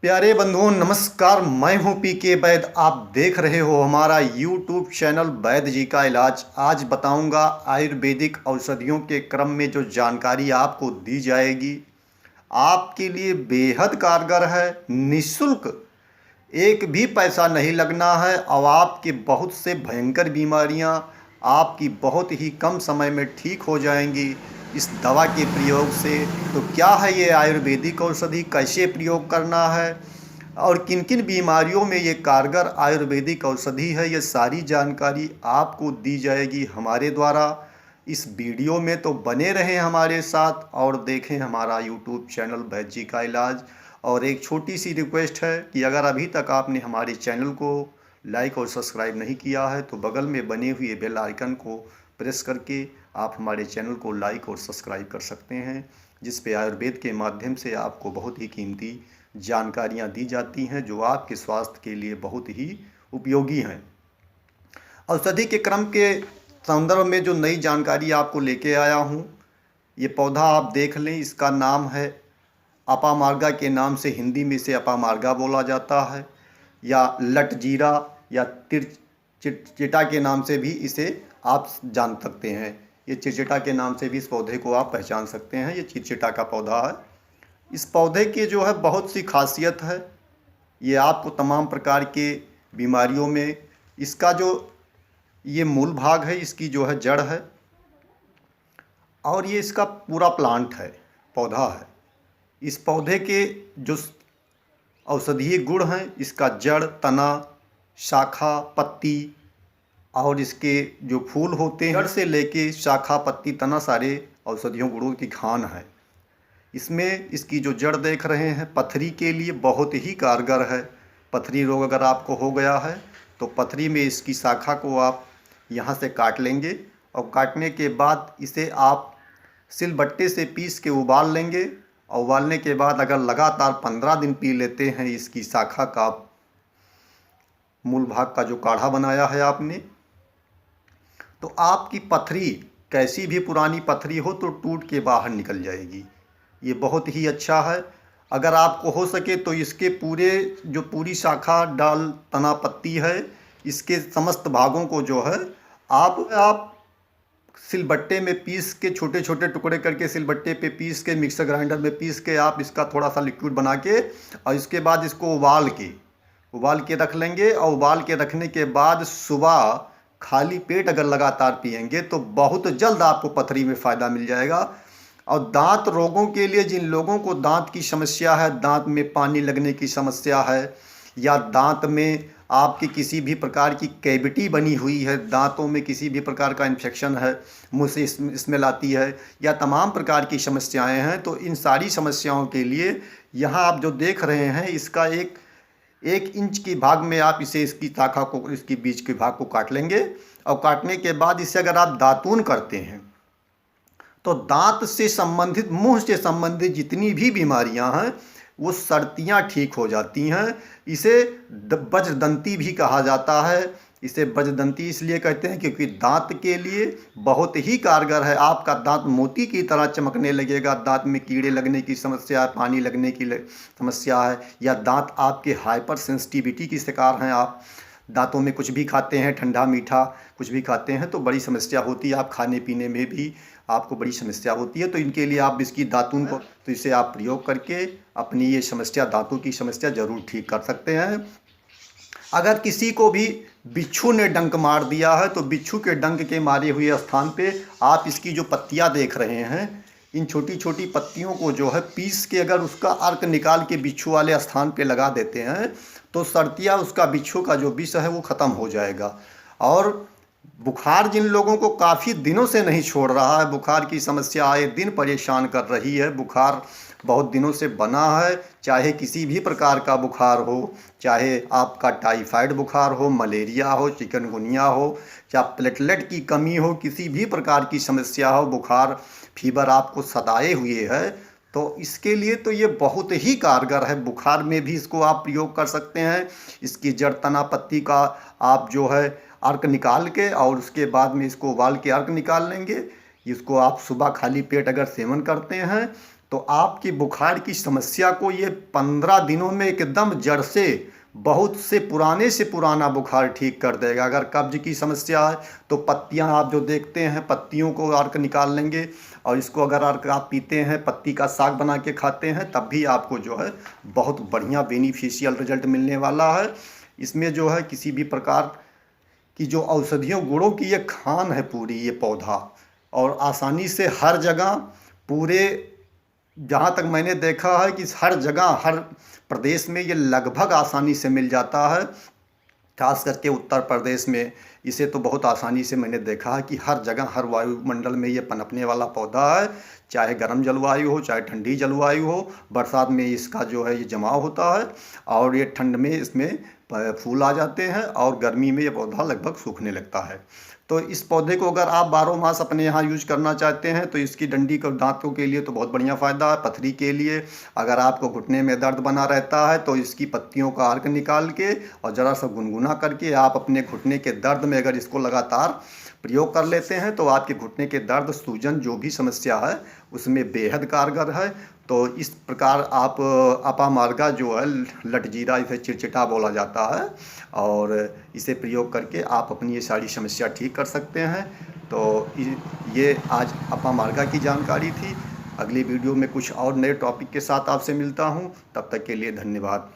प्यारे बंधुओं नमस्कार। मैं हूं पीके वैद। आप देख रहे हो हमारा यूट्यूब चैनल वैद जी का इलाज। आज बताऊंगा आयुर्वेदिक औषधियों के क्रम में जो जानकारी आपको दी जाएगी आपके लिए बेहद कारगर है। निःशुल्क, एक भी पैसा नहीं लगना है और आपके बहुत से भयंकर बीमारियां आपकी बहुत ही कम समय में ठीक हो जाएंगी इस दवा के प्रयोग से। तो क्या है ये आयुर्वेदिक औषधि, कैसे प्रयोग करना है और किन किन बीमारियों में ये कारगर आयुर्वेदिक औषधि है, ये सारी जानकारी आपको दी जाएगी हमारे द्वारा इस वीडियो में। तो बने रहें हमारे साथ और देखें हमारा यूट्यूब चैनल वैद जी का इलाज। और एक छोटी सी रिक्वेस्ट है कि अगर अभी तक आपने हमारे चैनल को लाइक और सब्सक्राइब नहीं किया है तो बगल में बने हुए बेल आइकन को प्रेस करके आप हमारे चैनल को लाइक और सब्सक्राइब कर सकते हैं, जिस पे आयुर्वेद के माध्यम से आपको बहुत ही कीमती जानकारियाँ दी जाती हैं जो आपके स्वास्थ्य के लिए बहुत ही उपयोगी हैं। औषधि के क्रम के संदर्भ में जो नई जानकारी आपको लेके आया हूँ, ये पौधा आप देख लें। इसका नाम है अपामार्गा के नाम से हिंदी में इसे अपामार्गा बोला जाता है, या लटजीरा या चिरचिटा के नाम से भी इसे आप जान सकते हैं। ये चिरचिटा के नाम से भी इस पौधे को आप पहचान सकते हैं। ये चिरचिटा का पौधा है। इस पौधे की जो है बहुत सी खासियत है। ये आपको तमाम प्रकार के बीमारियों में, इसका जो ये मूल भाग है, इसकी जो है जड़ है और ये इसका पूरा प्लांट है, पौधा है। इस पौधे के जो औषधीय गुण हैं, इसका जड़, तना, शाखा, पत्ती और इसके जो फूल होते हैं, जड़ से लेके शाखा, पत्ती, तना सारे औषधियों गुणों की खान है। इसमें इसकी जो जड़ देख रहे हैं पथरी के लिए बहुत ही कारगर है। पथरी रोग अगर आपको हो गया है तो पथरी में इसकी शाखा को आप यहाँ से काट लेंगे और काटने के बाद इसे आप सिलबट्टे से पीस के उबाल लेंगे और उबालने के बाद अगर लगातार 15 दिन पी लेते हैं इसकी शाखा का, मूल भाग का जो काढ़ा बनाया है आपने, तो आपकी पथरी कैसी भी पुरानी पथरी हो तो टूट के बाहर निकल जाएगी। ये बहुत ही अच्छा है। अगर आपको हो सके तो इसके पूरी शाखा, डाल, तना, पत्ती है, इसके समस्त भागों को जो है आप सिलबट्टे में पीस के, छोटे छोटे टुकड़े करके सिलबट्टे पे पीस के, मिक्सर ग्राइंडर में पीस के आप इसका थोड़ा सा लिक्विड बना के और इसके बाद इसको उबाल के रख लेंगे। और उबाल के रखने के बाद सुबह खाली पेट अगर लगातार पिएंगे तो बहुत जल्द आपको पथरी में फ़ायदा मिल जाएगा। और दांत रोगों के लिए, जिन लोगों को दांत की समस्या है, दांत में पानी लगने की समस्या है, या दांत में आपकी किसी भी प्रकार की कैविटी बनी हुई है, दांतों में किसी भी प्रकार का इन्फेक्शन है, मुंह से स्मेल आती है, या तमाम प्रकार की समस्याएं हैं, तो इन सारी समस्याओं के लिए यहाँ आप जो देख रहे हैं इसका एक इंच की भाग में आप इसे, इसकी शाखा को, इसकी बीज के भाग को काट लेंगे। और काटने के बाद इसे अगर आप दातून करते हैं तो दांत से संबंधित, मुंह से संबंधित जितनी भी बीमारियां हैं वो सर्दियां ठीक हो जाती हैं। इसे वज्रदंती भी कहा जाता है। इसे वज्रदंती इसलिए कहते हैं क्योंकि दांत के लिए बहुत ही कारगर है। आपका दांत मोती की तरह चमकने लगेगा। दांत में कीड़े लगने की समस्या है, पानी लगने की समस्या है, या दांत आपके हाइपर सेंसिटिविटी की शिकार हैं, आप दांतों में कुछ भी खाते हैं, ठंडा मीठा कुछ भी खाते हैं तो बड़ी समस्या होती है। आप खाने पीने में भी आपको बड़ी समस्या होती है, तो इनके लिए आप इसकी दातून को, तो इसे आप प्रयोग करके अपनी ये समस्या, दांतों की समस्या ज़रूर ठीक कर सकते हैं। अगर किसी को भी बिच्छू ने डंक मार दिया है तो बिच्छू के डंक के मारे हुए स्थान पे आप इसकी जो पत्तियां देख रहे हैं, इन छोटी छोटी पत्तियों को जो है पीस के अगर उसका अर्क निकाल के बिच्छू वाले स्थान पे लगा देते हैं तो सर्दियाँ, उसका बिच्छू का जो विष है वो ख़त्म हो जाएगा। और बुखार जिन लोगों को काफ़ी दिनों से नहीं छोड़ रहा है, बुखार की समस्या आए दिन परेशान कर रही है, बुखार बहुत दिनों से बना है, चाहे किसी भी प्रकार का बुखार हो, चाहे आपका टाइफाइड बुखार हो, मलेरिया हो, चिकनगुनिया हो, या प्लेटलेट की कमी हो, किसी भी प्रकार की समस्या हो, बुखार फीवर आपको सताए हुए है, तो इसके लिए तो ये बहुत ही कारगर है। बुखार में भी इसको आप प्रयोग कर सकते हैं। इसकी जड़, तना, पत्ती का आप जो है अर्क निकाल के और उसके बाद में इसको उबाल के अर्क निकाल लेंगे। इसको आप सुबह खाली पेट अगर सेवन करते हैं तो आपकी बुखार की समस्या को ये 15 दिनों में एकदम जड़ से बहुत से पुराना बुखार ठीक कर देगा। अगर कब्ज की समस्या है तो पत्तियां आप जो देखते हैं, पत्तियों को अर्क निकाल लेंगे और इसको अगर अर्क आप पीते हैं, पत्ती का साग बना के खाते हैं, तब भी आपको जो है बहुत बढ़िया बेनिफिशियल रिजल्ट मिलने वाला है। इसमें जो है किसी भी प्रकार की जो औषधियों गुणों की ये खान है पूरी ये पौधा, और आसानी से हर जगह पूरे, जहाँ तक मैंने देखा है कि हर जगह हर प्रदेश में ये लगभग आसानी से मिल जाता है। खास करके उत्तर प्रदेश में इसे तो बहुत आसानी से मैंने देखा है कि हर जगह हर वायुमंडल में ये पनपने वाला पौधा है। चाहे गर्म जलवायु हो चाहे ठंडी जलवायु हो, बरसात में इसका जो है ये जमाव होता है और ये ठंड में इसमें फूल आ जाते हैं और गर्मी में ये पौधा लगभग सूखने लगता है। तो इस पौधे को अगर आप 12 मास अपने यहाँ यूज करना चाहते हैं तो इसकी डंडी को दांतों के लिए तो बहुत बढ़िया फ़ायदा है। पथरी के लिए, अगर आपको घुटने में दर्द बना रहता है तो इसकी पत्तियों का अर्क निकाल के और ज़रा सा गुनगुना करके आप अपने घुटने के दर्द में अगर इसको लगातार प्रयोग कर लेते हैं तो आपके घुटने के दर्द, सूजन, जो भी समस्या है उसमें बेहद कारगर है। तो इस प्रकार आप अपामार्गा जो है लटजीरा, इसे चिड़चिटा बोला जाता है, और इसे प्रयोग करके आप अपनी ये सारी समस्या ठीक कर सकते हैं। तो ये आज अपामार्गा की जानकारी थी। अगली वीडियो में कुछ और नए टॉपिक के साथ आपसे मिलता हूँ, तब तक के लिए धन्यवाद।